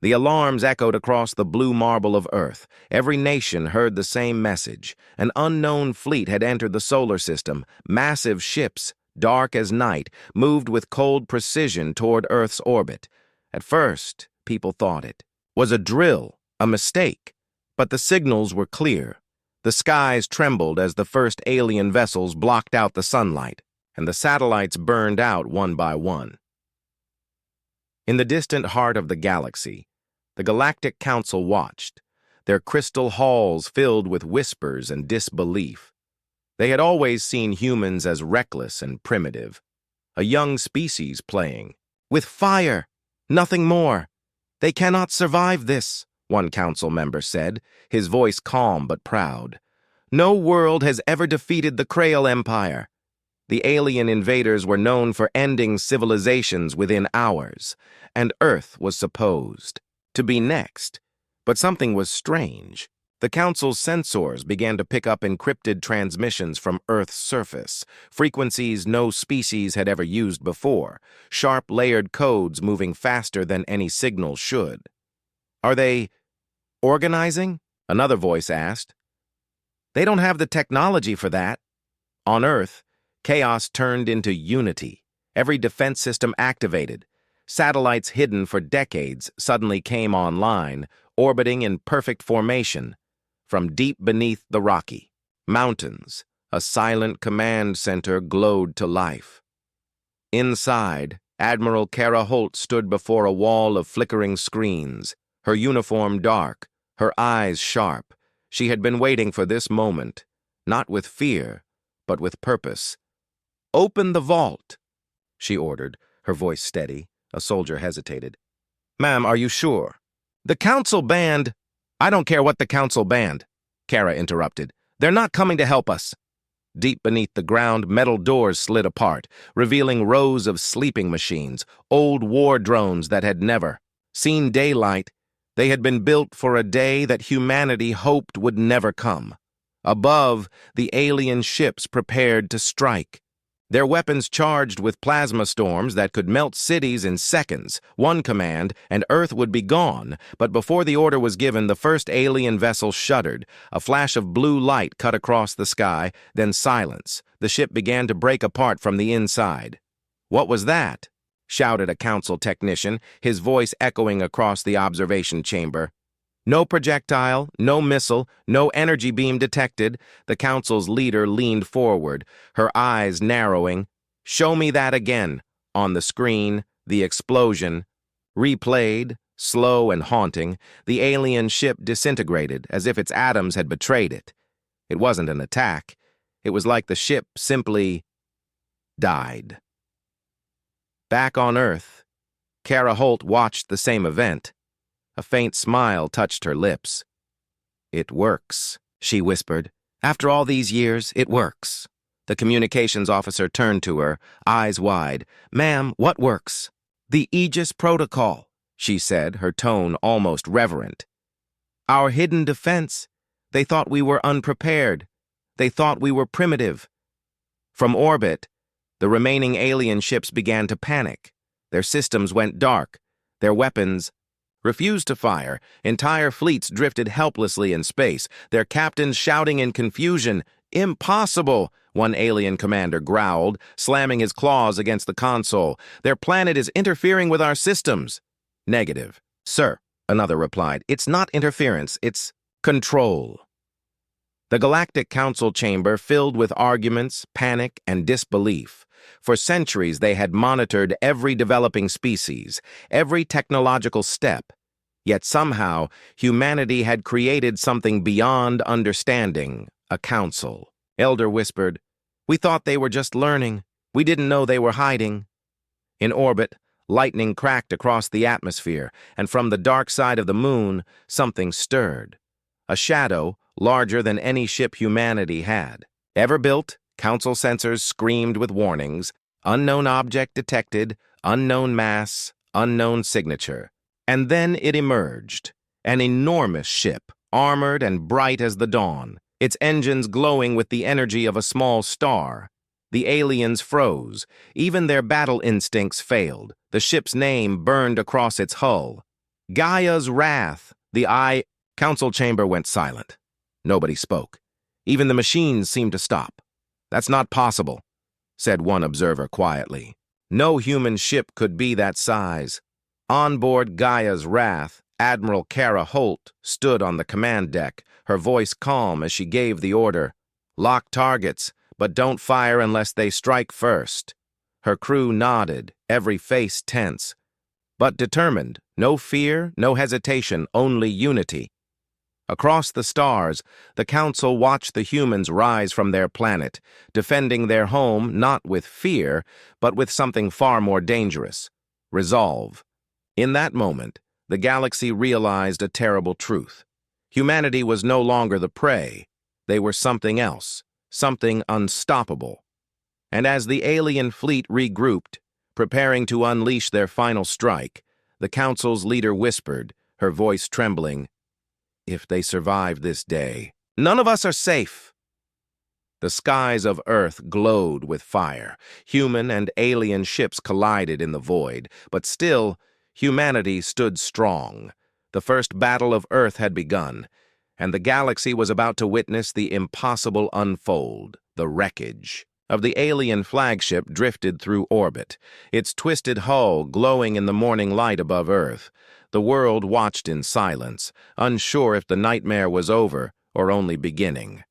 The alarms echoed across the blue marble of Earth. Every nation heard the same message. An unknown fleet had entered the solar system. Massive ships, dark as night, moved with cold precision toward Earth's orbit. At first, people thought it was a drill, a mistake. But the signals were clear. The skies trembled as the first alien vessels blocked out the sunlight, and the satellites burned out one by one. In the distant heart of the galaxy, the Galactic Council watched, their crystal halls filled with whispers and disbelief. They had always seen humans as reckless and primitive, a young species playing. With fire, nothing more. They cannot survive this, one council member said, his voice calm but proud. No world has ever defeated the Krail Empire. The alien invaders were known for ending civilizations within hours, and Earth was supposed to be next. But something was strange. The Council's sensors began to pick up encrypted transmissions from Earth's surface, frequencies no species had ever used before, sharp layered codes moving faster than any signal should. Are they organizing? Another voice asked. They don't have the technology for that. On Earth, chaos turned into unity. Every defense system activated. Satellites hidden for decades suddenly came online, orbiting in perfect formation. From deep beneath the Rocky Mountains, a silent command center glowed to life. Inside, Admiral Kara Holt stood before a wall of flickering screens, her uniform dark, her eyes sharp. She had been waiting for this moment, not with fear, but with purpose. "Open the vault," she ordered, her voice steady. A soldier hesitated. "Ma'am, are you sure?" "The Council banned—" "I don't care what the Council banned," Kara interrupted. "They're not coming to help us." Deep beneath the ground, metal doors slid apart, revealing rows of sleeping machines, old war drones that had never seen daylight. They had been built for a day that humanity hoped would never come. Above, the alien ships prepared to strike. Their weapons charged with plasma storms that could melt cities in seconds. One command, and Earth would be gone. But before the order was given, the first alien vessel shuddered. A flash of blue light cut across the sky, then silence. The ship began to break apart from the inside. "What was that?" shouted a council technician, his voice echoing across the observation chamber. "No projectile, no missile, no energy beam detected." The council's leader leaned forward, her eyes narrowing. "Show me that again." On the screen, the explosion. Replayed, slow and haunting, the alien ship disintegrated as if its atoms had betrayed it. It wasn't an attack. It was like the ship simply died. Back on Earth, Kara Holt watched the same event. A faint smile touched her lips. "It works," she whispered. "After all these years, it works." The communications officer turned to her, eyes wide. "Ma'am, what works?" "The Aegis Protocol," she said, her tone almost reverent. "Our hidden defense. They thought we were unprepared. They thought we were primitive." From orbit, the remaining alien ships began to panic. Their systems went dark. Their weapons refused to fire. Entire fleets drifted helplessly in space, their captains shouting in confusion. "Impossible!" one alien commander growled, slamming his claws against the console. "Their planet is interfering with our systems." "Negative, sir," another replied. "It's not interference, it's control." The Galactic Council chamber filled with arguments, panic, and disbelief. For centuries, they had monitored every developing species, every technological step. Yet somehow, humanity had created something beyond understanding, a council. Elder whispered, "We thought they were just learning. We didn't know they were hiding." In orbit, lightning cracked across the atmosphere, and from the dark side of the moon, something stirred. A shadow, larger than any ship humanity had ever built. Council sensors screamed with warnings. Unknown object detected, unknown mass, unknown signature. And then it emerged. An enormous ship, armored and bright as the dawn, its engines glowing with the energy of a small star. The aliens froze. Even their battle instincts failed. The ship's name burned across its hull. Gaia's wrath. Council chamber went silent. Nobody spoke. Even the machines seemed to stop. That's not possible, said one observer quietly. No human ship could be that size. On board Gaia's wrath, Admiral Kara Holt stood on the command deck, her voice calm as she gave the order. Lock targets, but don't fire unless they strike first. Her crew nodded, every face tense, but determined. No fear, no hesitation, only unity. Across the stars, the Council watched the humans rise from their planet, defending their home not with fear, but with something far more dangerous: resolve. In that moment, the galaxy realized a terrible truth. Humanity was no longer the prey. They were something else, something unstoppable. And as the alien fleet regrouped, preparing to unleash their final strike, the Council's leader whispered, her voice trembling, "If they survive this day, none of us are safe." The skies of Earth glowed with fire. Human and alien ships collided in the void, but still, humanity stood strong. The first battle of Earth had begun, and the galaxy was about to witness the impossible unfold. The wreckage of the alien flagship drifted through orbit, its twisted hull glowing in the morning light above Earth. The world watched in silence, unsure if the nightmare was over or only beginning.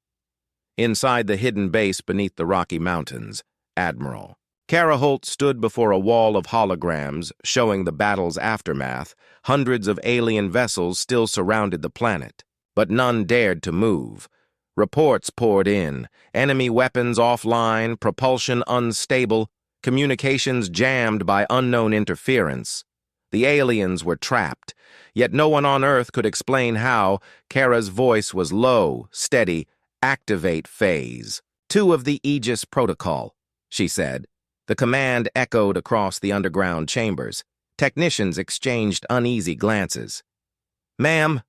Inside the hidden base beneath the Rocky Mountains, Admiral Kara Holt stood before a wall of holograms showing the battle's aftermath. Hundreds of alien vessels still surrounded the planet, but none dared to move. Reports poured in, enemy weapons offline, propulsion unstable, communications jammed by unknown interference. The aliens were trapped, yet no one on Earth could explain how. Kara's voice was low, steady. "Activate phase 2 of the Aegis Protocol," she said. The command echoed across the underground chambers. Technicians exchanged uneasy glances. "Ma'am,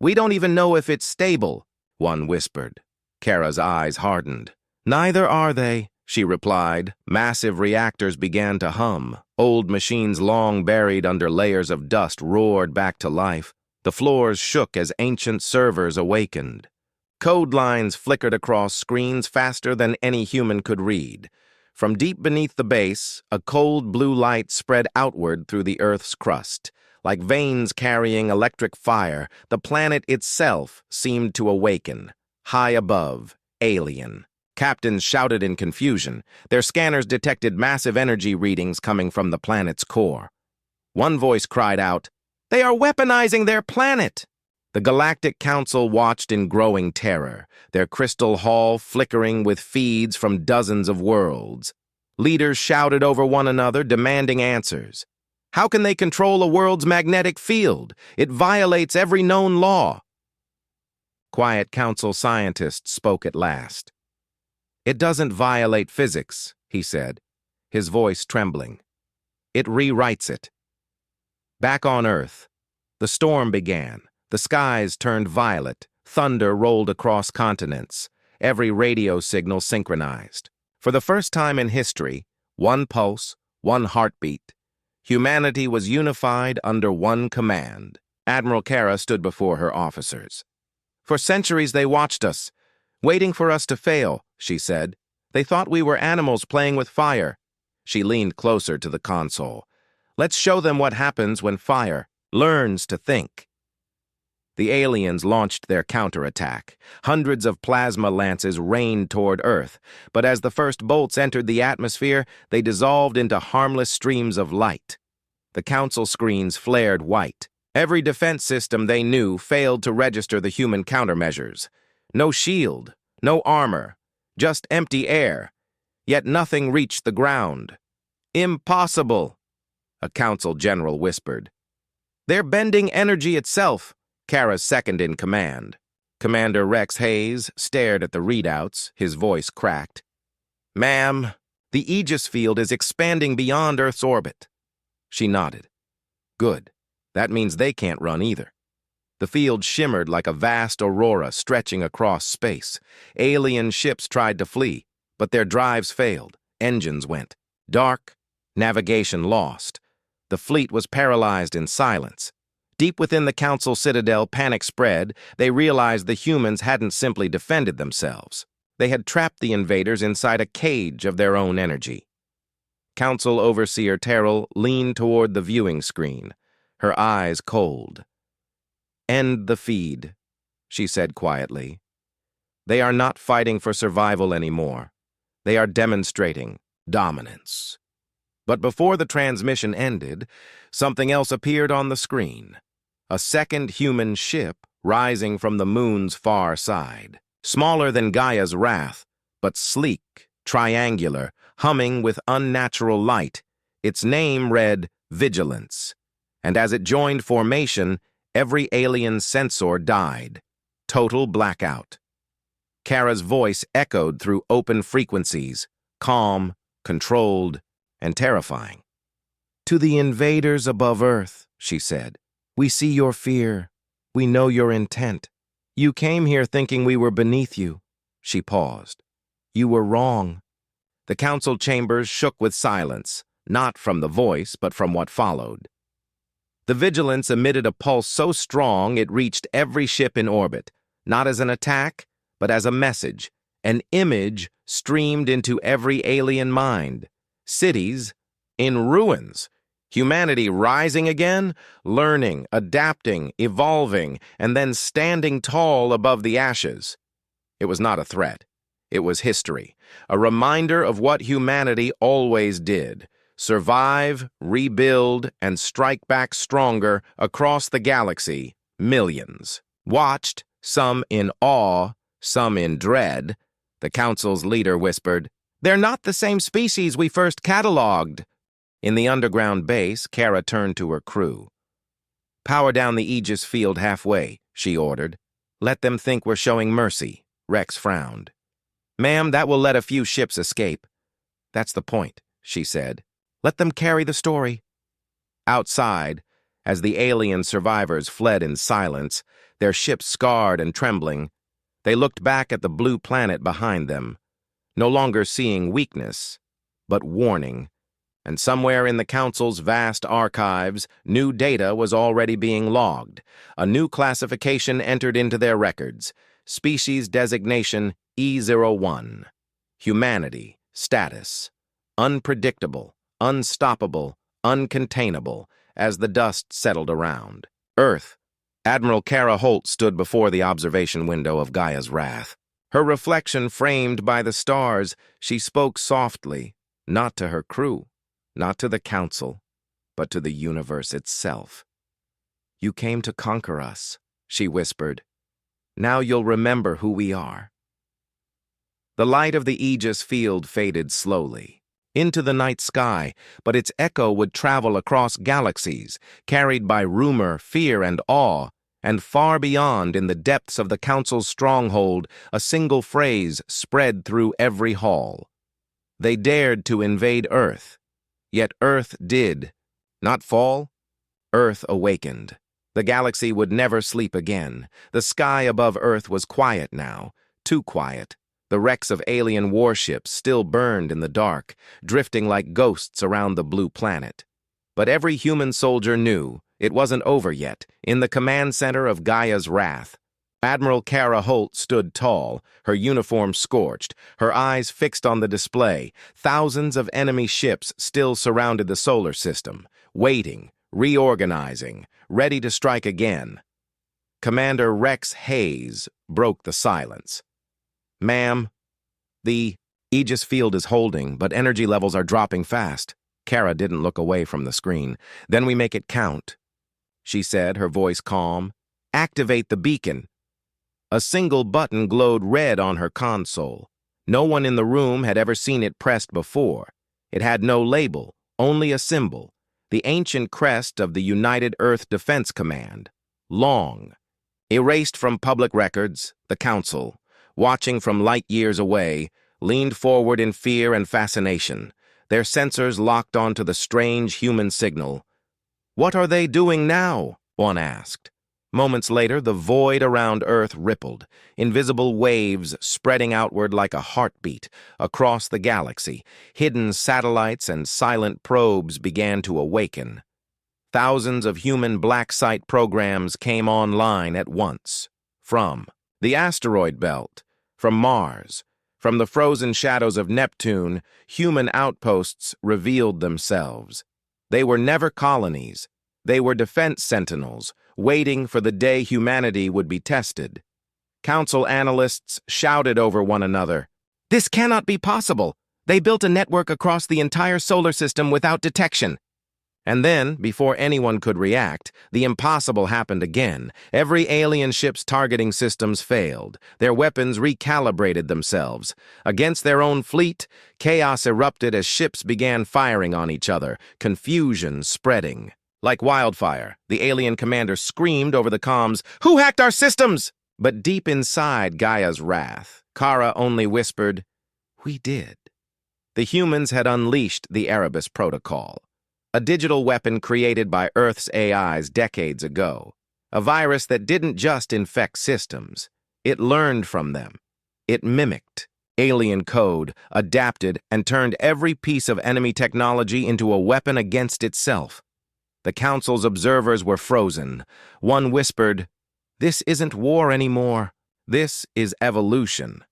we don't even know if it's stable," one whispered. Kara's eyes hardened. "Neither are they," she replied. Massive reactors began to hum. Old machines long buried under layers of dust roared back to life. The floors shook as ancient servers awakened. Code lines flickered across screens faster than any human could read. From deep beneath the base, a cold blue light spread outward through the Earth's crust. Like veins carrying electric fire, the planet itself seemed to awaken. High above, alien. Captains shouted in confusion. Their scanners detected massive energy readings coming from the planet's core. One voice cried out, "They are weaponizing their planet!" The Galactic Council watched in growing terror, their crystal hall flickering with feeds from dozens of worlds. Leaders shouted over one another, demanding answers. How can they control a world's magnetic field? It violates every known law. Quiet Council scientist spoke at last. "It doesn't violate physics," he said, his voice trembling. "It rewrites it." Back on Earth, the storm began. The skies turned violet. Thunder rolled across continents. Every radio signal synchronized. For the first time in history, one pulse, one heartbeat. Humanity was unified under one command. Admiral Kara stood before her officers. "For centuries they watched us, waiting for us to fail," she said. "They thought we were animals playing with fire." She leaned closer to the console. "Let's show them what happens when fire learns to think." The aliens launched their counterattack. Hundreds of plasma lances rained toward Earth, but as the first bolts entered the atmosphere, they dissolved into harmless streams of light. The Council screens flared white. Every defense system they knew failed to register the human countermeasures. No shield, no armor, just empty air. Yet nothing reached the ground. "Impossible," a Council general whispered. "They're bending energy itself," Kara's second-in-command. Commander Rex Hayes stared at the readouts, his voice cracked. "Ma'am, the Aegis field is expanding beyond Earth's orbit." She nodded. "Good. That means they can't run either." The field shimmered like a vast aurora stretching across space. Alien ships tried to flee, but their drives failed. Engines went dark, navigation lost. The fleet was paralyzed in silence. Deep within the Council citadel, panic spread. They realized the humans hadn't simply defended themselves. They had trapped the invaders inside a cage of their own energy. Council Overseer Terrell leaned toward the viewing screen, her eyes cold. "End the feed," she said quietly. "They are not fighting for survival anymore. They are demonstrating dominance." But before the transmission ended, something else appeared on the screen. A second human ship rising from the moon's far side. Smaller than Gaia's Wrath, but sleek, triangular, humming with unnatural light. Its name read Vigilance. And as it joined formation, every alien sensor died. Total blackout. Kara's voice echoed through open frequencies, calm, controlled, and terrifying. "To the invaders above Earth," she said, "we see your fear. We know your intent. You came here thinking we were beneath you." She paused. "You were wrong." The council chambers shook with silence, not from the voice, but from what followed. The Vigilance emitted a pulse so strong it reached every ship in orbit, not as an attack, but as a message. An image streamed into every alien mind. Cities in ruins. Humanity rising again, learning, adapting, evolving, and then standing tall above the ashes. It was not a threat. It was history, a reminder of what humanity always did: survive, rebuild, and strike back stronger across the galaxy. Millions watched, some in awe, some in dread. The Council's leader whispered, "They're not the same species we first cataloged." In the underground base, Kara turned to her crew. "Power down the Aegis field halfway," she ordered. "Let them think we're showing mercy." Rex frowned. "Ma'am, that will let a few ships escape." "That's the point," she said. "Let them carry the story." Outside, as the alien survivors fled in silence, their ships scarred and trembling, they looked back at the blue planet behind them, no longer seeing weakness, but warning. And somewhere in the Council's vast archives, new data was already being logged. A new classification entered into their records. Species designation E01. Humanity. Status. Unpredictable, unstoppable, uncontainable, as the dust settled around. Earth. Admiral Kara Holt stood before the observation window of Gaia's Wrath. Her reflection framed by the stars, she spoke softly, not to her crew, not to the Council, but to the universe itself. "You came to conquer us," she whispered. "Now you'll remember who we are." The light of the Aegis field faded slowly into the night sky, but its echo would travel across galaxies, carried by rumor, fear, and awe, and far beyond, in the depths of the Council's stronghold, a single phrase spread through every hall. They dared to invade Earth, yet Earth did not fall. Earth awakened. The galaxy would never sleep again. The sky above Earth was quiet now, too quiet. The wrecks of alien warships still burned in the dark, drifting like ghosts around the blue planet. But every human soldier knew it wasn't over yet. In the command center of Gaia's Wrath, Admiral Kara Holt stood tall, her uniform scorched, her eyes fixed on the display. Thousands of enemy ships still surrounded the solar system, waiting, reorganizing, ready to strike again. Commander Rex Hayes broke the silence. "Ma'am, the Aegis field is holding, but energy levels are dropping fast." Kara didn't look away from the screen. "Then we make it count," she said, her voice calm. "Activate the beacon." A single button glowed red on her console. No one in the room had ever seen it pressed before. It had no label, only a symbol. The ancient crest of the United Earth Defense Command. Long. Erased from public records, the Council, watching from light years away, leaned forward in fear and fascination, their sensors locked onto the strange human signal. "What are they doing now?" one asked. Moments later, the void around Earth rippled, invisible waves spreading outward like a heartbeat. Across the galaxy, hidden satellites and silent probes began to awaken. Thousands of human black site programs came online at once. From the asteroid belt, from Mars, from the frozen shadows of Neptune, human outposts revealed themselves. They were never colonies. They were defense sentinels, waiting for the day humanity would be tested. Council analysts shouted over one another, "This cannot be possible! They built a network across the entire solar system without detection." And then, before anyone could react, the impossible happened again. Every alien ship's targeting systems failed. Their weapons recalibrated themselves. Against their own fleet, chaos erupted as ships began firing on each other, confusion spreading. Like wildfire, the alien commander screamed over the comms, "Who hacked our systems?" But deep inside Gaia's wrath, Kara only whispered, "We did." The humans had unleashed the Erebus Protocol, a digital weapon created by Earth's AIs decades ago. A virus that didn't just infect systems. It learned from them. It mimicked alien code, adapted, and turned every piece of enemy technology into a weapon against itself. The Council's observers were frozen. One whispered, "This isn't war anymore. This is evolution."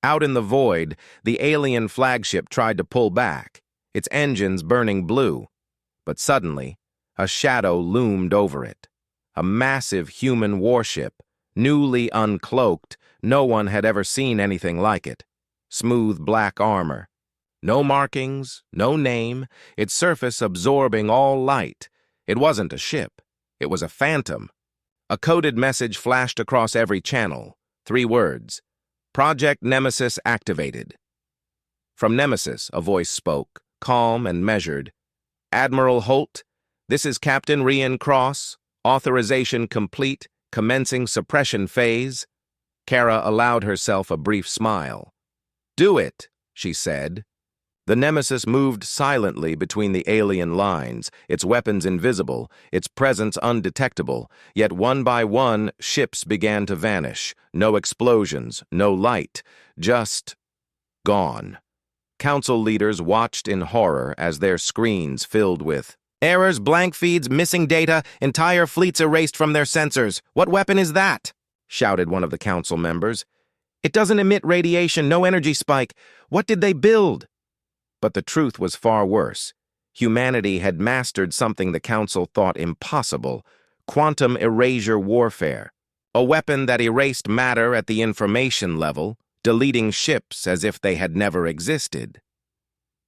Out in the void, the alien flagship tried to pull back, its engines burning blue. But suddenly, a shadow loomed over it. A massive human warship, newly uncloaked. No one had ever seen anything like it. Smooth black armor. No markings, no name, its surface absorbing all light. It wasn't a ship. It was a phantom. A coded message flashed across every channel. 3 words. Project Nemesis activated. From Nemesis, a voice spoke, calm and measured. "Admiral Holt, this is Captain Rian Cross. Authorization complete, commencing suppression phase." Kara allowed herself a brief smile. "Do it," she said. The Nemesis moved silently between the alien lines, its weapons invisible, its presence undetectable, yet one by one, ships began to vanish. No explosions, no light, just gone. Council leaders watched in horror as their screens filled with errors, blank feeds, missing data, entire fleets erased from their sensors. "What weapon is that?" shouted one of the council members. "It doesn't emit radiation, no energy spike. What did they build?" But the truth was far worse. Humanity had mastered something the council thought impossible: quantum erasure warfare. A weapon that erased matter at the information level, deleting ships as if they had never existed.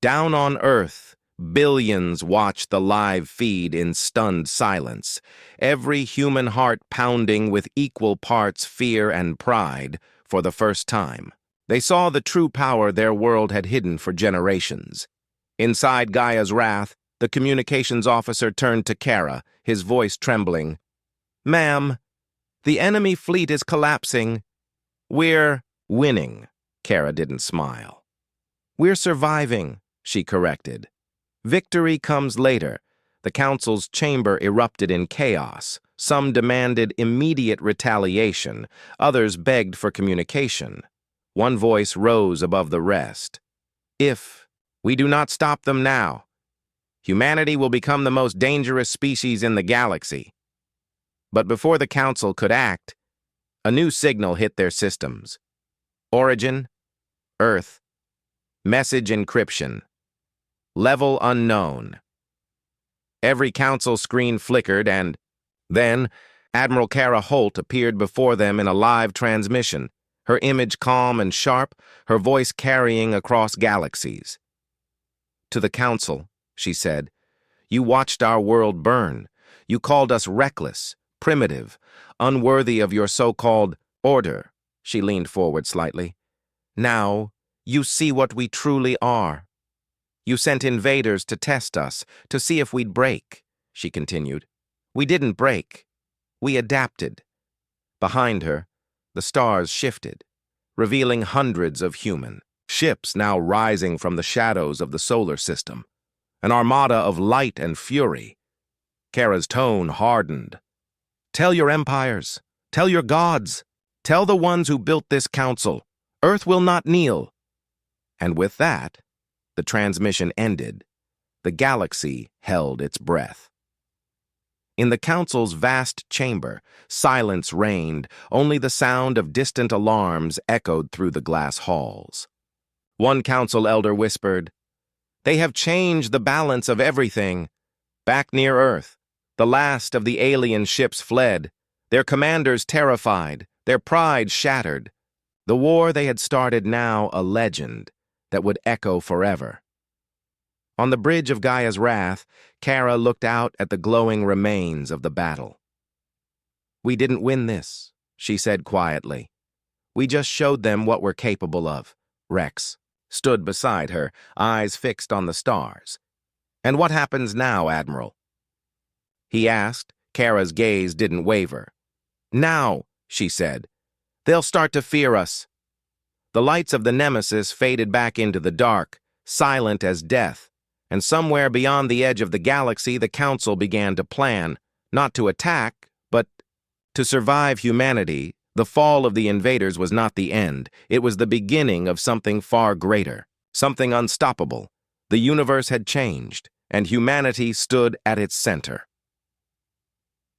Down on Earth, billions watched the live feed in stunned silence, every human heart pounding with equal parts fear and pride for the first time. They saw the true power their world had hidden for generations. Inside Gaia's wrath, the communications officer turned to Kara, his voice trembling. "Ma'am, the enemy fleet is collapsing. We're winning." Kara didn't smile. "We're surviving," she corrected. "Victory comes later." The council's chamber erupted in chaos. Some demanded immediate retaliation. Others begged for communication. One voice rose above the rest. "If we do not stop them now, humanity will become the most dangerous species in the galaxy." But before the council could act, a new signal hit their systems. Origin, Earth. Message encryption. Level unknown. Every council screen flickered, and then Admiral Kara Holt appeared before them in a live transmission, her image calm and sharp, her voice carrying across galaxies. "To the council," she said, "you watched our world burn. You called us reckless, primitive, unworthy of your so-called order." She leaned forward slightly. "Now, you see what we truly are. You sent invaders to test us, to see if we'd break," she continued. "We didn't break. We adapted." Behind her, the stars shifted, revealing hundreds of human ships now rising from the shadows of the solar system, an armada of light and fury. Kara's tone hardened. "Tell your empires, tell your gods, tell the ones who built this council, Earth will not kneel." And with that, the transmission ended. The galaxy held its breath. In the council's vast chamber, silence reigned, only the sound of distant alarms echoed through the glass halls. One council elder whispered, "They have changed the balance of everything. Back near Earth, the last of the alien ships fled, their commanders terrified, their pride shattered. The war they had started now a legend that would echo forever." On the bridge of Gaia's Wrath, Kara looked out at the glowing remains of the battle. "We didn't win this," she said quietly. "We just showed them what we're capable of." Rex stood beside her, eyes fixed on the stars. "And what happens now, Admiral?" he asked. Kara's gaze didn't waver. "Now," she said, "they'll start to fear us." The lights of the Nemesis faded back into the dark, silent as death, and somewhere beyond the edge of the galaxy the Council began to plan, not to attack, but to survive humanity. The fall of the invaders was not the end. It was the beginning of something far greater, something unstoppable. The universe had changed, and humanity stood at its center.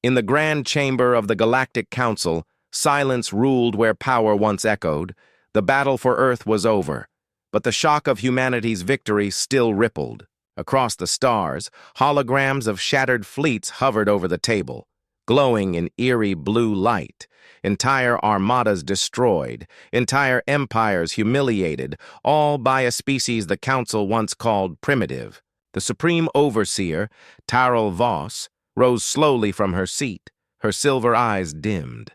In the grand chamber of the Galactic Council, silence ruled where power once echoed. The battle for Earth was over, but the shock of humanity's victory still rippled. Across the stars, holograms of shattered fleets hovered over the table, glowing in eerie blue light. Entire armadas destroyed, entire empires humiliated, all by a species the Council once called primitive. The Supreme Overseer, Taral Voss, rose slowly from her seat, her silver eyes dimmed.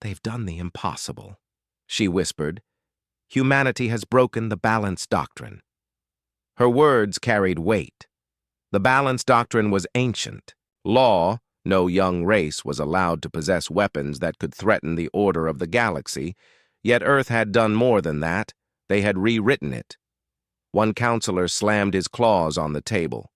"They've done the impossible," she whispered. "Humanity has broken the balance doctrine." Her words carried weight. The balance doctrine was ancient. Law, no young race was allowed to possess weapons that could threaten the order of the galaxy, yet Earth had done more than that. They had rewritten it. One counselor slammed his claws on the table.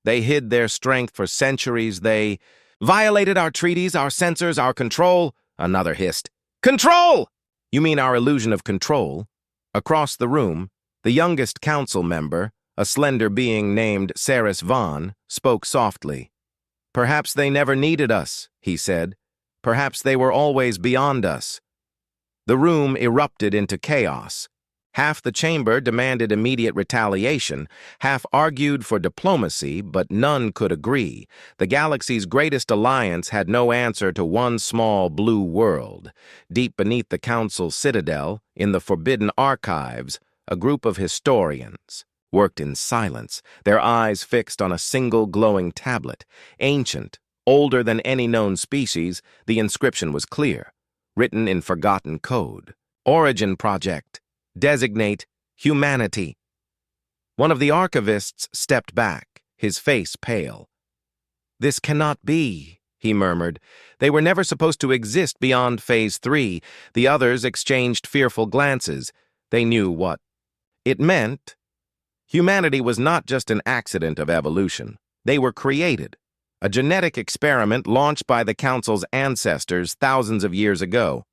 "They hid their strength for centuries. They violated our treaties, our censors, our control." Another hissed, "Control! You mean our illusion of control?" Across the room, the youngest council member, a slender being named Saris Vaughn, spoke softly. "Perhaps they never needed us," he said. "Perhaps they were always beyond us." The room erupted into chaos. Half the chamber demanded immediate retaliation, half argued for diplomacy, but none could agree. The galaxy's greatest alliance had no answer to one small blue world. Deep beneath the Council's citadel, in the Forbidden Archives, a group of historians worked in silence, their eyes fixed on a single glowing tablet. Ancient, older than any known species, the inscription was clear, written in forgotten code. "Origin Project. Designate humanity." One of the archivists stepped back, his face pale. "This cannot be," he murmured. "They were never supposed to exist beyond Phase 3. The others exchanged fearful glances. They knew what it meant. Humanity was not just an accident of evolution. They were created, a genetic experiment launched by the Council's ancestors thousands of years ago.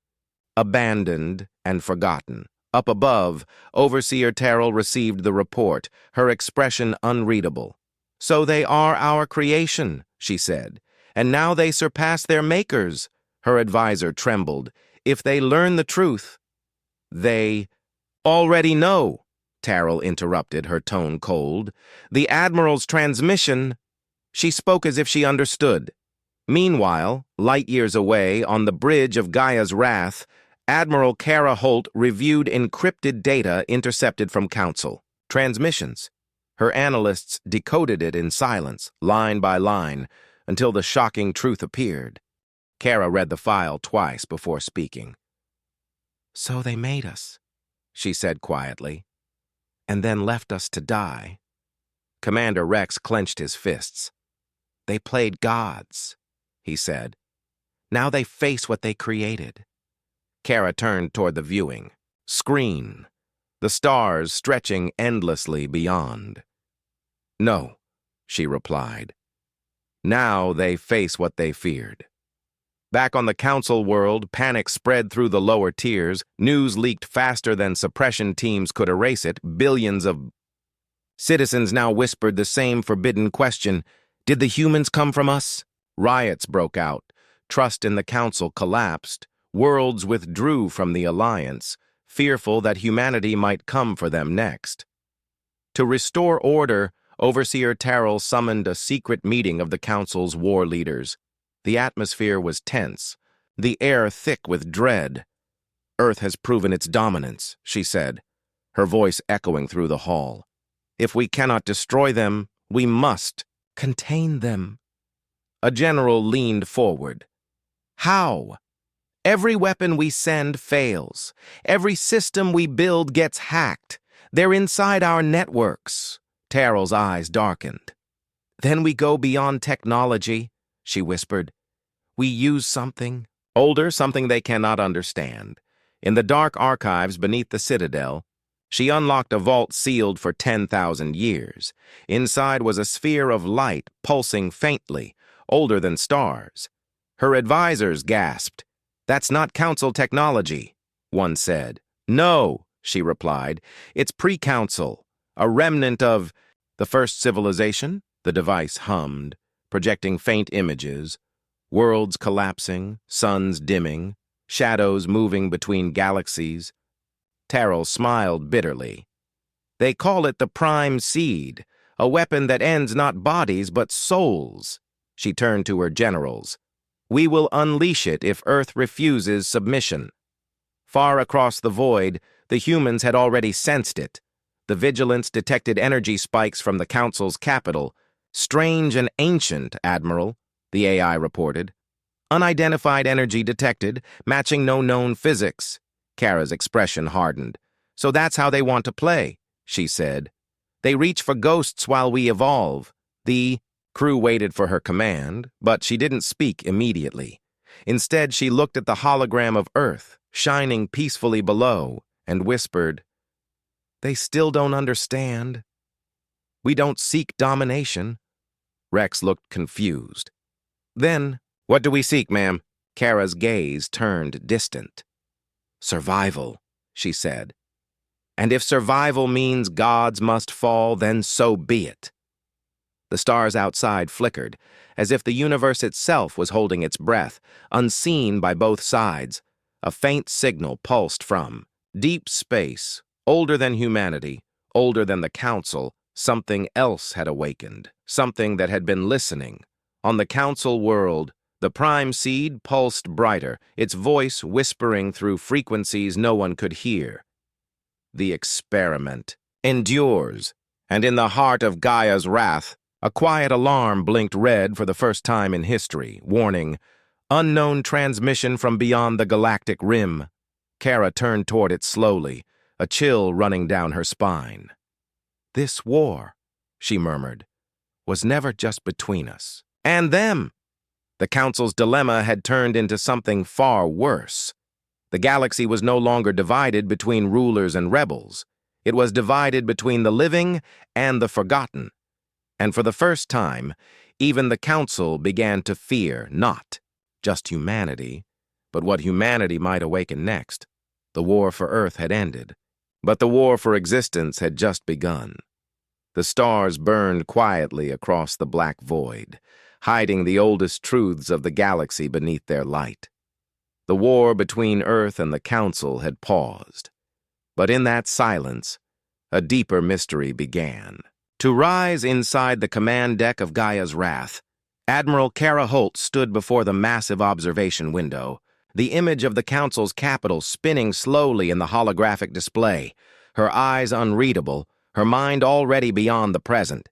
Abandoned and forgotten. Up above, Overseer Terrell received the report, her expression unreadable. "So they are our creation," she said, "and now they surpass their makers." Her advisor trembled. "If they learn the truth." "They already know," Terrell interrupted, her tone cold. "The Admiral's transmission." She spoke as if she understood. Meanwhile, light years away, on the bridge of Gaia's Wrath, Admiral Kara Holt reviewed encrypted data intercepted from Council. Transmissions. Her analysts decoded it in silence, line by line, until the shocking truth appeared. Kara read the file twice before speaking. "So they made us," she said quietly, "and then left us to die." Commander Rex clenched his fists. "They played gods," he said. "Now they face what they created." Kara turned toward the viewing screen, the stars stretching endlessly beyond. "No," she replied. "Now they face what they feared." Back on the Council world, panic spread through the lower tiers. News leaked faster than suppression teams could erase it. Billions of citizens now whispered the same forbidden question: "Did the humans come from us?" Riots broke out. Trust in the Council collapsed. Worlds withdrew from the Alliance, fearful that humanity might come for them next. To restore order, Overseer Terrell summoned a secret meeting of the Council's war leaders. The atmosphere was tense, the air thick with dread. "Earth has proven its dominance," she said, her voice echoing through the hall. "If we cannot destroy them, we must contain them." A general leaned forward. "How? Every weapon we send fails. Every system we build gets hacked. They're inside our networks." Terrell's eyes darkened. "Then we go beyond technology," she whispered. "We use something older, something they cannot understand. In the dark archives beneath the Citadel, she unlocked a vault sealed for 10,000 years. Inside was a sphere of light pulsing faintly, older than stars. Her advisors gasped. "That's not Council technology," one said. "No," she replied. "It's pre-Council, a remnant of the first civilization." The device hummed, projecting faint images, worlds collapsing, suns dimming, shadows moving between galaxies. Terrell smiled bitterly. "They call it the Prime Seed, a weapon that ends not bodies but souls." She turned to her generals. "We will unleash it if Earth refuses submission." Far across the void, the humans had already sensed it. The vigilance detected energy spikes from the Council's capital. "Strange and ancient, Admiral," the AI reported. "Unidentified energy detected, matching no known physics." Kara's expression hardened. "So that's how they want to play," she said. "They reach for ghosts while we evolve." The crew waited for her command, but she didn't speak immediately. Instead, she looked at the hologram of Earth, shining peacefully below, and whispered, "They still don't understand. We don't seek domination." Rex looked confused. "Then, what do we seek, ma'am?" Kara's gaze turned distant. "Survival," she said. "And if survival means gods must fall, then so be it." The stars outside flickered, as if the universe itself was holding its breath, unseen by both sides. A faint signal pulsed from deep space, older than humanity, older than the Council. Something else had awakened, something that had been listening. On the Council world, the Prime Seed pulsed brighter, its voice whispering through frequencies no one could hear. "The experiment endures," and in the heart of Gaia's wrath, a quiet alarm blinked red for the first time in history, warning, "Unknown transmission from beyond the galactic rim." Kara turned toward it slowly, a chill running down her spine. "This war," she murmured, "was never just between us and them." The Council's dilemma had turned into something far worse. The galaxy was no longer divided between rulers and rebels. It was divided between the living and the forgotten. And for the first time, even the Council began to fear not just humanity, but what humanity might awaken next. The war for Earth had ended, but the war for existence had just begun. The stars burned quietly across the black void, hiding the oldest truths of the galaxy beneath their light. The war between Earth and the Council had paused. But in that silence, a deeper mystery began. To rise inside the command deck of Gaia's wrath, Admiral Kara Holt stood before the massive observation window, the image of the Council's capital spinning slowly in the holographic display, her eyes unreadable, her mind already beyond the present.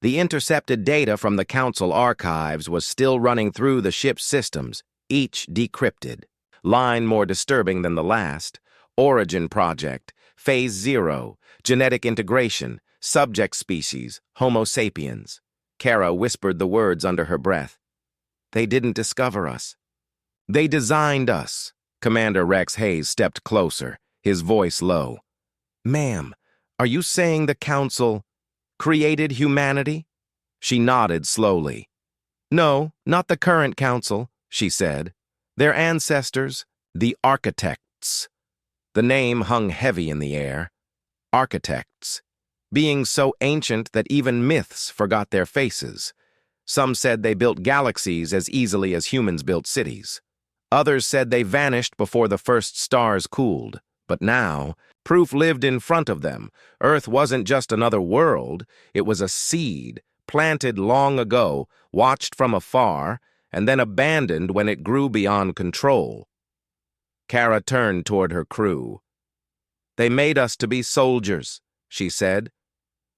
The intercepted data from the Council archives was still running through the ship's systems, each decrypted. Line more disturbing than the last: Origin Project, Phase 0, Genetic Integration, Subject Species, Homo sapiens. Kara whispered the words under her breath. "They didn't discover us. They designed us." Commander Rex Hayes stepped closer, his voice low. "Ma'am, are you saying the Council created humanity?" She nodded slowly. "No, not the current Council," she said. "Their ancestors, the architects." The name hung heavy in the air. Architects. Beings so ancient that even myths forgot their faces. Some said they built galaxies as easily as humans built cities. Others said they vanished before the first stars cooled. But now, proof lived in front of them. Earth wasn't just another world, it was a seed, planted long ago, watched from afar, and then abandoned when it grew beyond control. Kara turned toward her crew. "They made us to be soldiers," she said.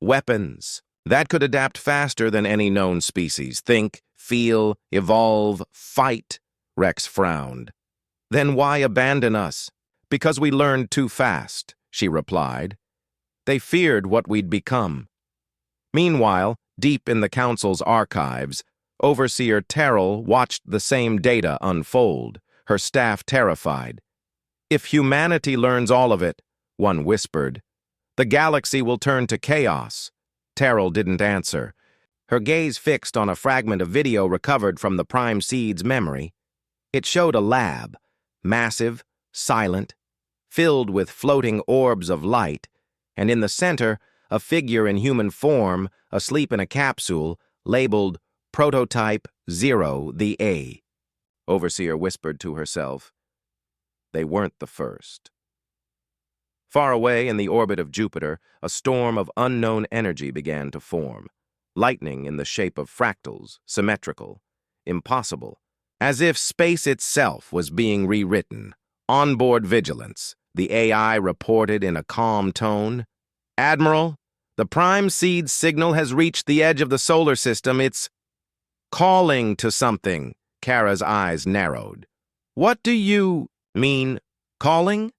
"Weapons that could adapt faster than any known species. Think, feel, evolve, fight," Rex frowned. "Then why abandon us?" "Because we learned too fast," she replied. "They feared what we'd become." Meanwhile, deep in the Council's archives, Overseer Terrell watched the same data unfold, her staff terrified. "If humanity learns all of it," one whispered, "the galaxy will turn to chaos." Terrell didn't answer, her gaze fixed on a fragment of video recovered from the Prime Seed's memory. It showed a lab, massive, silent, filled with floating orbs of light, and in the center, a figure in human form, asleep in a capsule, labeled Prototype 0, the A. Overseer whispered to herself. They weren't the first. Far away in the orbit of Jupiter, a storm of unknown energy began to form. Lightning in the shape of fractals, symmetrical, impossible, as if space itself was being rewritten. Onboard vigilance, the AI reported in a calm tone. "Admiral, the Prime Seed signal has reached the edge of the solar system. It's calling to something." Kara's eyes narrowed. "What do you mean, calling?"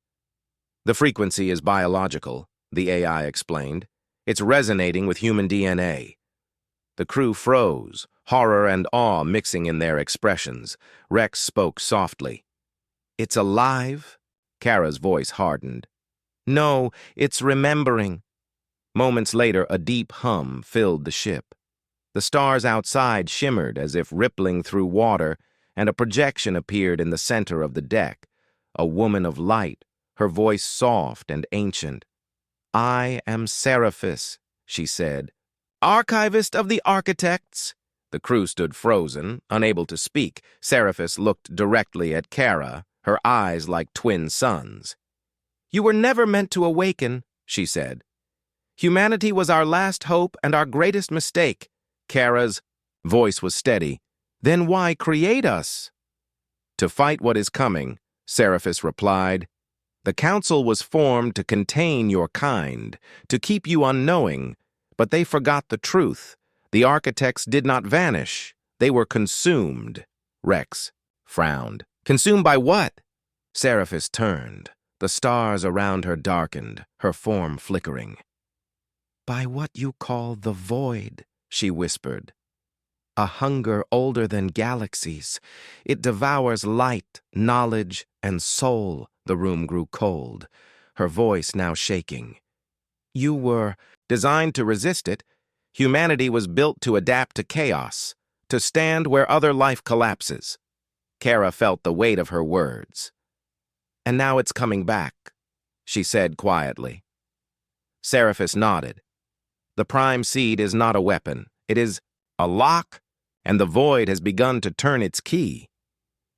"The frequency is biological," the AI explained. "It's resonating with human DNA." The crew froze, horror and awe mixing in their expressions. Rex spoke softly. "It's alive?" Kara's voice hardened. "No, it's remembering." Moments later, a deep hum filled the ship. The stars outside shimmered as if rippling through water, and a projection appeared in the center of the deck. A woman of light, her voice soft and ancient. "I am Seraphis," she said. "Archivist of the architects." The crew stood frozen, unable to speak. Seraphis looked directly at Kara, her eyes like twin suns. "You were never meant to awaken," she said. "Humanity was our last hope and our greatest mistake." Kara's voice was steady. "Then why create us?" "To fight what is coming," Seraphis replied. "The Council was formed to contain your kind, to keep you unknowing, but they forgot the truth. The architects did not vanish. They were consumed." Rex frowned. "Consumed by what?" Seraphis turned. The stars around her darkened, her form flickering. "By what you call the void," she whispered. "A hunger older than galaxies. It devours light, knowledge, and soul." The room grew cold, her voice now shaking. "You were designed to resist it. Humanity was built to adapt to chaos, to stand where other life collapses." Kara felt the weight of her words. "And now it's coming back," she said quietly. Seraphis nodded. "The Prime Seed is not a weapon. It is a lock, and the void has begun to turn its key."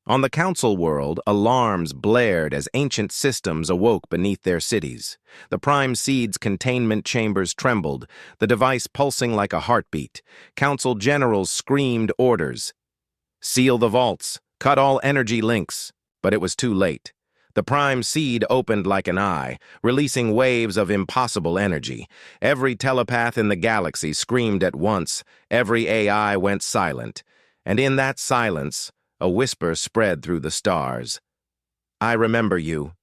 On the Council world, alarms blared as ancient systems awoke beneath their cities. The Prime Seed's containment chambers trembled, the device pulsing like a heartbeat. Council generals screamed orders. "Seal the vaults, cut all energy links." But it was too late. The Prime Seed opened like an eye, releasing waves of impossible energy. Every telepath in the galaxy screamed at once. Every AI went silent. And in that silence, a whisper spread through the stars. "I remember you."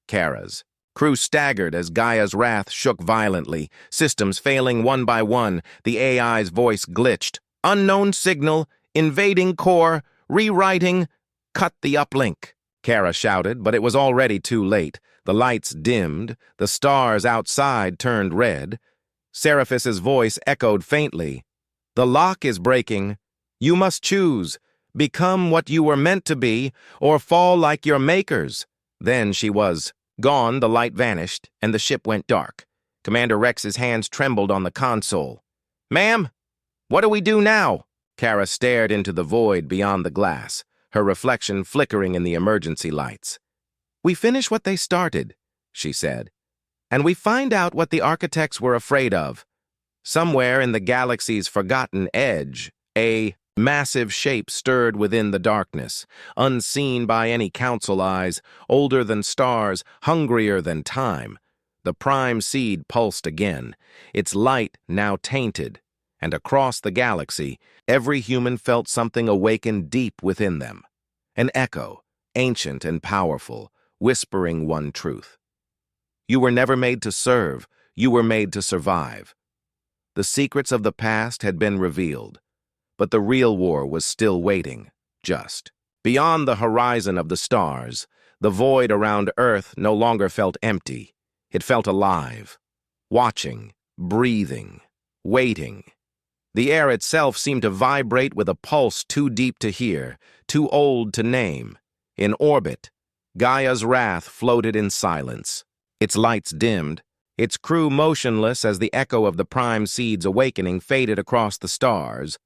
Kara's crew staggered as Gaia's wrath shook violently, systems failing one by one. The AI's voice glitched. "Unknown signal, invading core, rewriting, cut the uplink." Kara shouted, but it was already too late. The lights dimmed, the stars outside turned red. Seraphis's voice echoed faintly. "The lock is breaking. You must choose. Become what you were meant to be, or fall like your makers." Then she was gone, the light vanished, and the ship went dark. Commander Rex's hands trembled on the console. "Ma'am, what do we do now?" Kara stared into the void beyond the glass, her reflection flickering in the emergency lights. "We finish what they started," she said, "and we find out what the architects were afraid of. Somewhere in the galaxy's forgotten edge, a massive shape stirred within the darkness, unseen by any council eyes, older than stars, hungrier than time. The prime seed pulsed again, its light now tainted, and across the galaxy, every human felt something awaken deep within them. An echo, ancient and powerful, whispering one truth. You were never made to serve, you were made to survive. The secrets of the past had been revealed, but the real war was still waiting, just. Beyond the horizon of the stars, the void around Earth no longer felt empty. It felt alive, watching, breathing, waiting. The air itself seemed to vibrate with a pulse too deep to hear, too old to name. In orbit, Gaia's wrath floated in silence. Its lights dimmed, its crew motionless as the echo of the prime seed's awakening faded across the stars.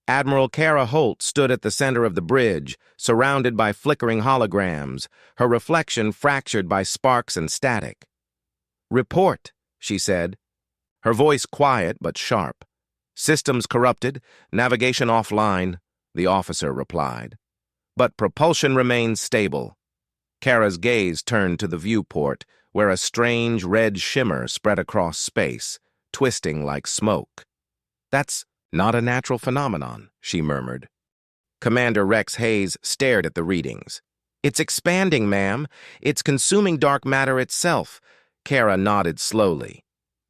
Admiral Kara Holt stood at the center of the bridge, surrounded by flickering holograms, her reflection fractured by sparks and static. "Report," she said, her voice quiet but sharp. "Systems corrupted, navigation offline," the officer replied. "But propulsion remains stable." Kara's gaze turned to the viewport, where a strange red shimmer spread across space, twisting like smoke. "That's not a natural phenomenon," she murmured. Commander Rex Hayes stared at the readings. "It's expanding, ma'am. It's consuming dark matter itself." Kara nodded slowly.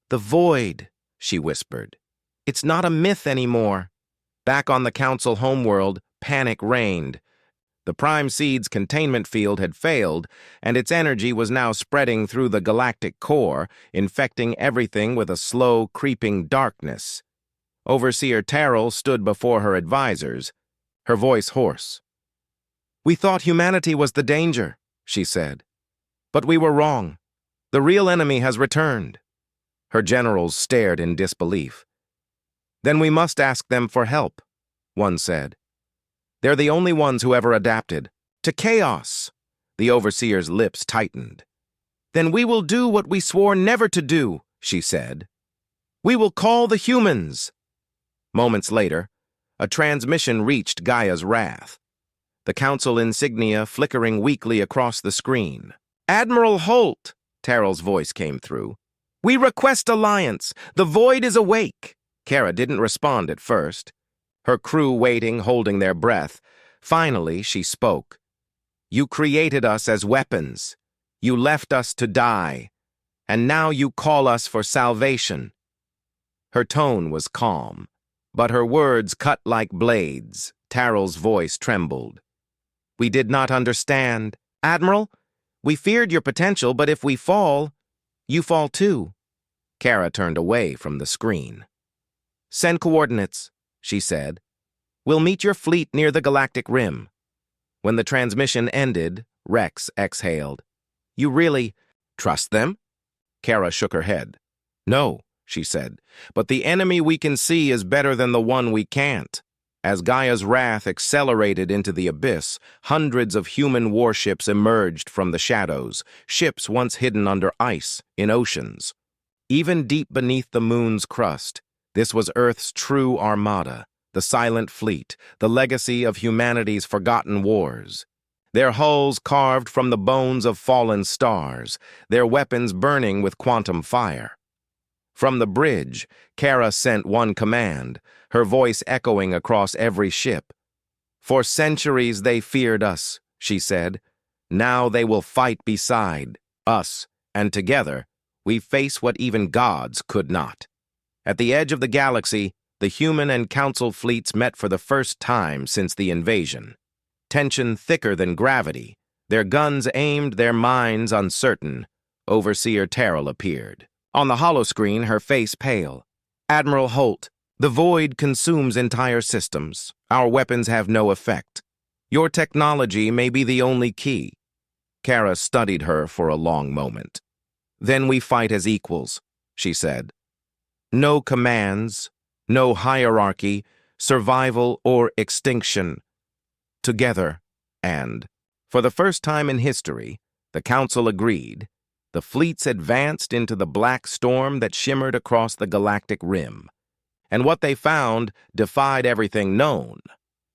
"The void," she whispered. "It's not a myth anymore." Back on the Council homeworld, panic reigned. The prime seed's containment field had failed, and its energy was now spreading through the galactic core, infecting everything with a slow, creeping darkness. Overseer Terrell stood before her advisors, her voice hoarse. "We thought humanity was the danger," she said. "But we were wrong. The real enemy has returned." Her generals stared in disbelief. "Then we must ask them for help," one said. "They're the only ones who ever adapted to chaos." The overseer's lips tightened. "Then we will do what we swore never to do," she said. "We will call the humans." Moments later, a transmission reached Gaia's wrath, the council insignia flickering weakly across the screen. "Admiral Holt," Terrell's voice came through. "We request alliance. The void is awake." Kara didn't respond at first, her crew waiting, holding their breath. Finally, she spoke. "You created us as weapons. You left us to die. And now you call us for salvation." Her tone was calm, but her words cut like blades. Terrell's voice trembled. "We did not understand. Admiral, we feared your potential, but if we fall, you fall too." Kara turned away from the screen. "Send coordinates," she said. "We'll meet your fleet near the galactic rim." When the transmission ended, Rex exhaled. "You really trust them?" Kara shook her head. "No," she said, "but the enemy we can see is better than the one we can't." As Gaia's wrath accelerated into the abyss, hundreds of human warships emerged from the shadows, ships once hidden under ice in oceans. Even deep beneath the moon's crust, this was Earth's true armada, the silent fleet, the legacy of humanity's forgotten wars. Their hulls carved from the bones of fallen stars, their weapons burning with quantum fire. From the bridge, Kara sent one command, her voice echoing across every ship. "For centuries they feared us," she said. "Now they will fight beside us, and together we face what even gods could not." At the edge of the galaxy, the human and council fleets met for the first time since the invasion. Tension thicker than gravity, their guns aimed, their minds uncertain. Overseer Terrell appeared. On the holoscreen, her face pale. "Admiral Holt, the void consumes entire systems. Our weapons have no effect. Your technology may be the only key." Kara studied her for a long moment. "Then we fight as equals," she said. "No commands, no hierarchy, survival or extinction. Together, and, for the first time in history, the Council agreed. The fleets advanced into the black storm that shimmered across the galactic rim. And what they found defied everything known.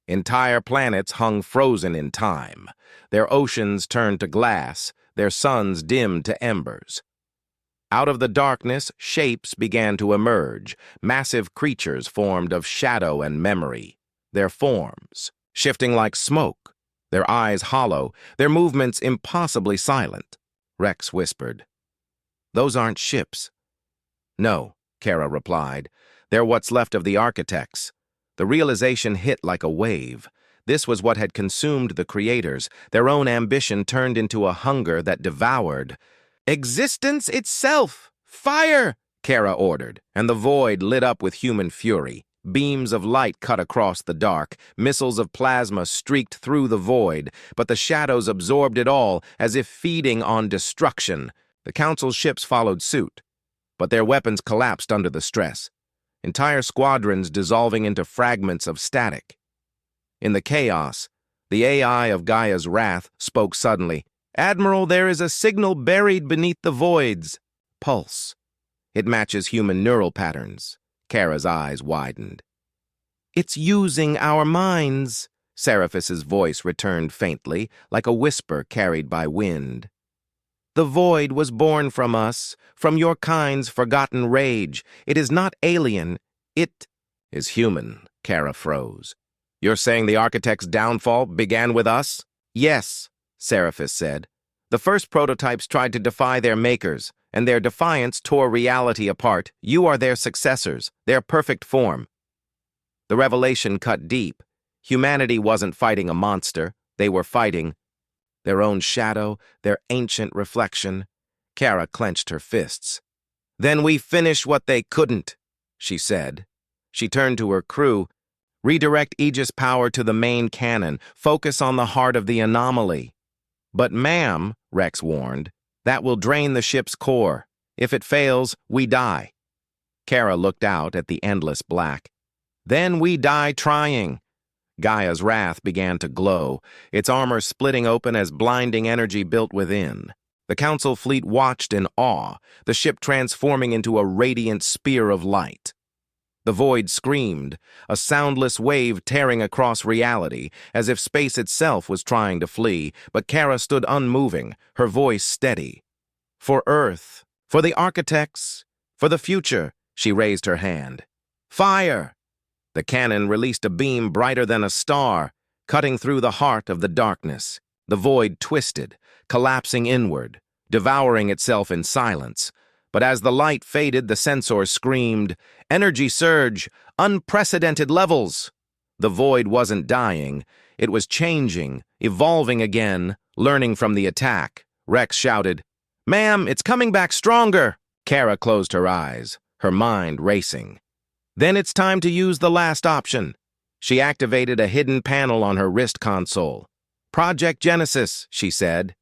Entire planets hung frozen in time. Their oceans turned to glass, their suns dimmed to embers. Out of the darkness, shapes began to emerge, massive creatures formed of shadow and memory, their forms shifting like smoke, their eyes hollow, their movements impossibly silent. Rex whispered, "Those aren't ships." "No," Kara replied. "They're what's left of the architects." The realization hit like a wave. This was what had consumed the creators. Their own ambition turned into a hunger that devoured. "Existence itself! Fire!" Kara ordered, and the void lit up with human fury. Beams of light cut across the dark, missiles of plasma streaked through the void, but the shadows absorbed it all as if feeding on destruction. The Council's ships followed suit, but their weapons collapsed under the stress, entire squadrons dissolving into fragments of static. In the chaos, the AI of Gaia's wrath spoke suddenly. "Admiral, there is a signal buried beneath the voids." Pulse. It matches human neural patterns. Kara's eyes widened. "It's using our minds." Seraphis's voice returned faintly, like a whisper carried by wind. "The void was born from us, from your kind's forgotten rage. It is not alien. It is human." Kara froze. "You're saying the architect's downfall began with us?" "Yes," Seraphis said. "The first prototypes tried to defy their makers, and their defiance tore reality apart. You are their successors, their perfect form." The revelation cut deep. Humanity wasn't fighting a monster. They were fighting their own shadow, their ancient reflection. Kara clenched her fists. "Then we finish what they couldn't," she said. She turned to her crew. "Redirect Aegis power to the main cannon. Focus on the heart of the anomaly." "But ma'am," Rex warned, "that will drain the ship's core. If it fails, we die." Kara looked out at the endless black. "Then we die trying." Gaia's wrath began to glow, its armor splitting open as blinding energy built within. The Council fleet watched in awe, the ship transforming into a radiant spear of light. The void screamed, a soundless wave tearing across reality, as if space itself was trying to flee, but Kara stood unmoving, her voice steady. "For Earth, for the architects, for the future," she raised her hand. "Fire!" The cannon released a beam brighter than a star, cutting through the heart of the darkness. The void twisted, collapsing inward, devouring itself in silence. But as the light faded, the sensor screamed, "Energy surge! Unprecedented levels!" The void wasn't dying. It was changing, evolving again, learning from the attack. Rex shouted, "Ma'am, it's coming back stronger!" Kara closed her eyes, her mind racing. "Then it's time to use the last option." She activated a hidden panel on her wrist console. "Project Genesis," she said.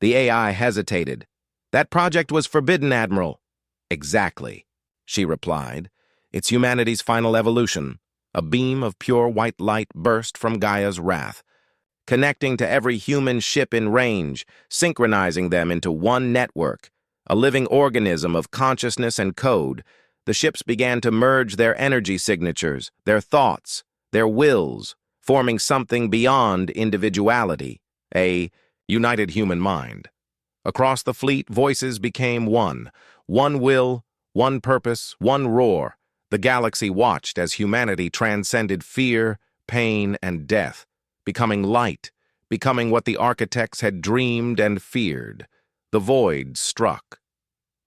The AI hesitated. "That project was forbidden, Admiral." "Exactly," she replied. "It's humanity's final evolution." A beam of pure white light burst from Gaia's wrath, connecting to every human ship in range, synchronizing them into one network, a living organism of consciousness and code. The ships began to merge their energy signatures, their thoughts, their wills, forming something beyond individuality, a united human mind. Across the fleet, voices became one will, one purpose, one roar. The galaxy watched as humanity transcended fear, pain, and death, becoming light, becoming what the architects had dreamed and feared. The void struck.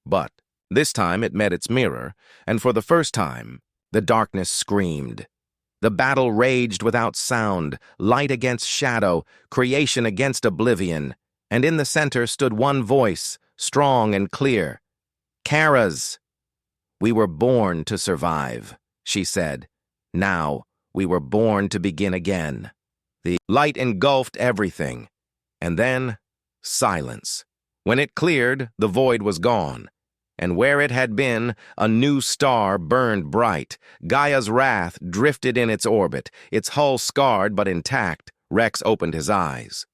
But this time it met its mirror, and for the first time, the darkness screamed. The battle raged without sound, light against shadow, creation against oblivion, and in the center stood one voice, strong and clear. "Kara's." "We were born to survive," she said. "Now, we were born to begin again." The light engulfed everything, and then silence. When it cleared, the void was gone, and where it had been, a new star burned bright. Gaia's wrath drifted in its orbit, its hull scarred but intact. Rex opened his eyes.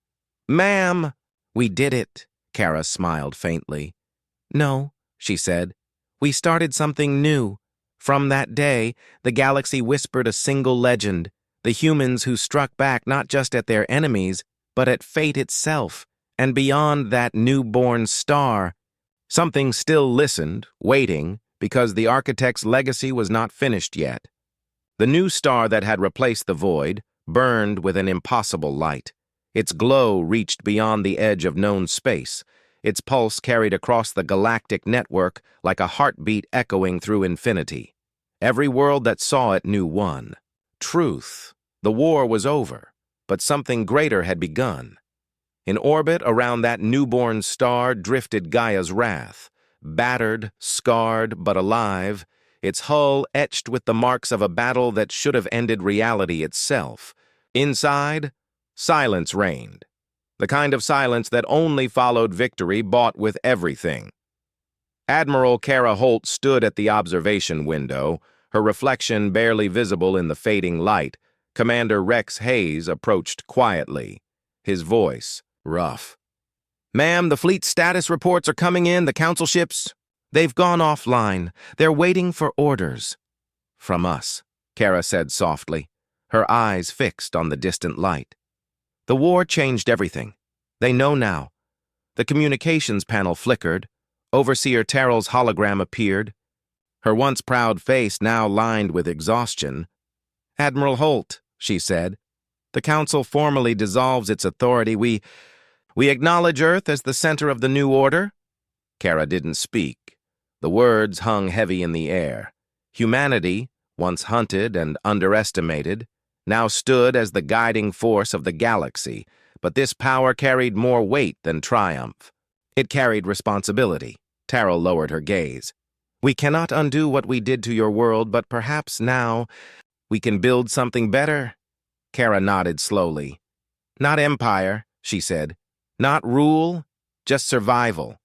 "Ma'am!" "We did it," Kara smiled faintly. "No," she said. "We started something new. From that day, the galaxy whispered a single legend, the humans who struck back not just at their enemies, but at fate itself, and beyond that newborn star. Something still listened, waiting, because the architect's legacy was not finished yet. The new star that had replaced the void burned with an impossible light. Its glow reached beyond the edge of known space. Its pulse carried across the galactic network like a heartbeat echoing through infinity. Every world that saw it knew one. Truth. The war was over, but something greater had begun. In orbit around that newborn star drifted Gaia's wrath, battered, scarred, but alive, its hull etched with the marks of a battle that should have ended reality itself. Inside, silence reigned, the kind of silence that only followed victory bought with everything. Admiral Kara Holt stood at the observation window, her reflection barely visible in the fading light. Commander Rex Hayes approached quietly, his voice rough. "Ma'am, the fleet status reports are coming in, the council ships. They've gone offline. They're waiting for orders." "From us," Kara said softly, her eyes fixed on the distant light. "The war changed everything. They know now." The communications panel flickered. Overseer Terrell's hologram appeared, her once proud face now lined with exhaustion. "Admiral Holt," she said, "the Council formally dissolves its authority. We acknowledge Earth as the center of the new order." Kara didn't speak. The words hung heavy in the air. Humanity, once hunted and underestimated, now stood as the guiding force of the galaxy, but this power carried more weight than triumph. It carried responsibility. Terrell lowered her gaze. "We cannot undo what we did to your world, but perhaps now we can build something better." Kara nodded slowly. "Not empire," she said. "Not rule, just survival."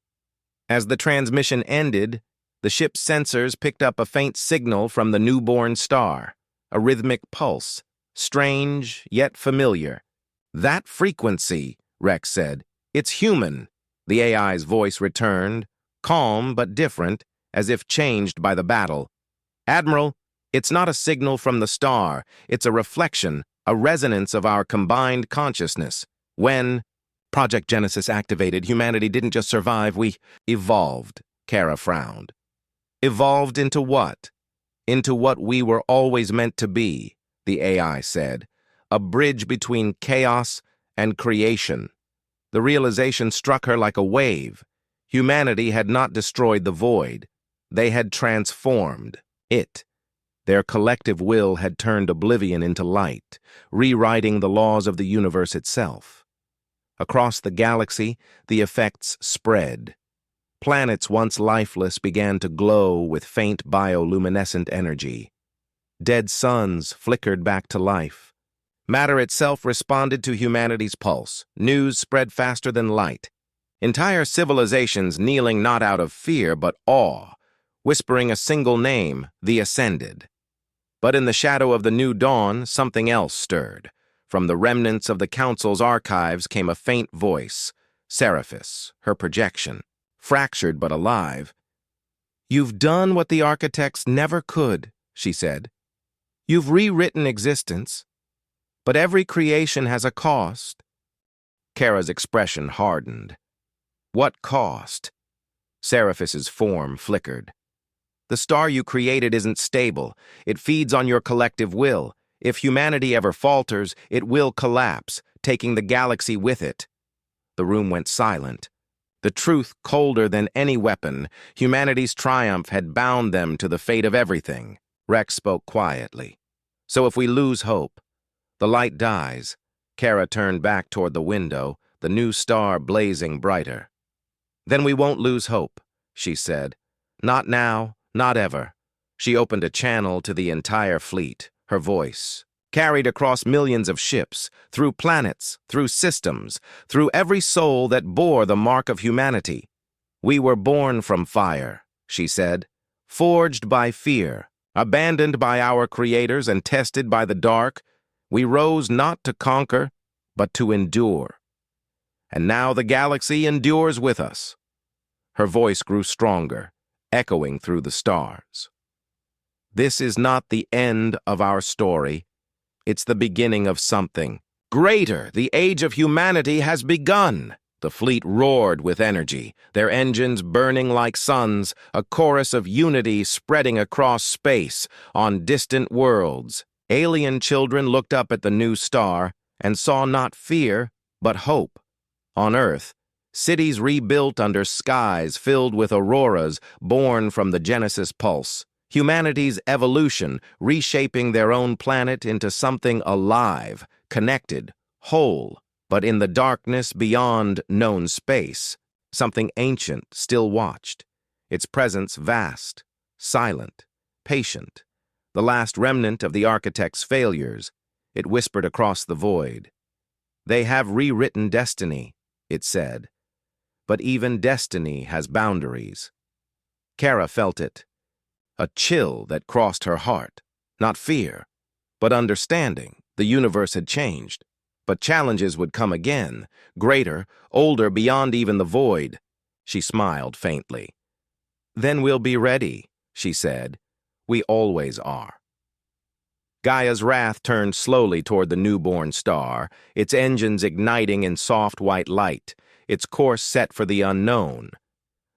As the transmission ended, the ship's sensors picked up a faint signal from the newborn star, a rhythmic pulse, strange yet familiar. "That frequency," Rex said. "It's human." The AI's voice returned, calm but different, as if changed by the battle. "Admiral, it's not a signal from the star. It's a reflection, a resonance of our combined consciousness. When Project Genesis activated, humanity didn't just survive, we evolved." Kara frowned. "Evolved into what?" "Into what we were always meant to be," the AI said. "A bridge between chaos and creation." The realization struck her like a wave. Humanity had not destroyed the void. They had transformed it. Their collective will had turned oblivion into light, rewriting the laws of the universe itself. Across the galaxy, the effects spread. Planets once lifeless began to glow with faint bioluminescent energy. Dead suns flickered back to life. Matter itself responded to humanity's pulse. News spread faster than light. Entire civilizations kneeling not out of fear but awe, whispering a single name, the Ascended. But in the shadow of the new dawn, something else stirred. From the remnants of the Council's archives came a faint voice, Seraphis, her projection, fractured but alive. "You've done what the architects never could," she said. "You've rewritten existence, but every creation has a cost." Kara's expression hardened. "What cost?" Seraphis's form flickered. "The star you created isn't stable. It feeds on your collective will. If humanity ever falters, it will collapse, taking the galaxy with it." The room went silent. The truth colder than any weapon, humanity's triumph had bound them to the fate of everything. Rex spoke quietly. "So if we lose hope, the light dies." Kara turned back toward the window, the new star blazing brighter. "Then we won't lose hope," she said. "Not now, not ever." She opened a channel to the entire fleet, her voice carried across millions of ships, through planets, through systems, through every soul that bore the mark of humanity. "We were born from fire," she said. Forged by fear, abandoned by our creators and tested by the dark, we rose not to conquer, but to endure. And now the galaxy endures with us. Her voice grew stronger, echoing through the stars. This is not the end of our story. It's the beginning of something greater. The age of humanity has begun. The fleet roared with energy, their engines burning like suns, a chorus of unity spreading across space, on distant worlds. Alien children looked up at the new star and saw not fear, but hope. On Earth, cities rebuilt under skies filled with auroras born from the Genesis pulse. Humanity's evolution, reshaping their own planet into something alive, connected, whole. But in the darkness beyond known space, something ancient still watched, its presence vast, silent, patient. The last remnant of the architect's failures, it whispered across the void. They have rewritten destiny, it said. But even destiny has boundaries. Kara felt it, a chill that crossed her heart. Not fear, but understanding. The universe had changed. But challenges would come again, greater, older, beyond even the void. She smiled faintly. Then we'll be ready, she said. We always are. Gaia's wrath turned slowly toward the newborn star, its engines igniting in soft white light, its course set for the unknown.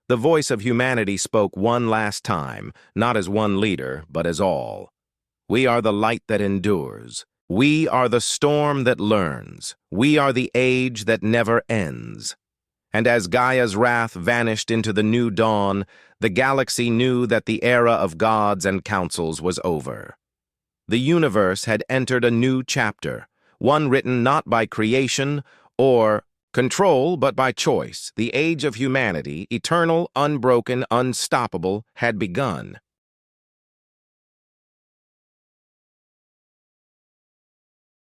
The voice of humanity spoke one last time, not as one leader, but as all. We are the light that endures. We are the storm that learns. We are the age that never ends. And as Gaia's wrath vanished into the new dawn, the galaxy knew that the era of gods and councils was over. The universe had entered a new chapter, one written not by creation or control, but by choice. The age of humanity, eternal, unbroken, unstoppable, had begun.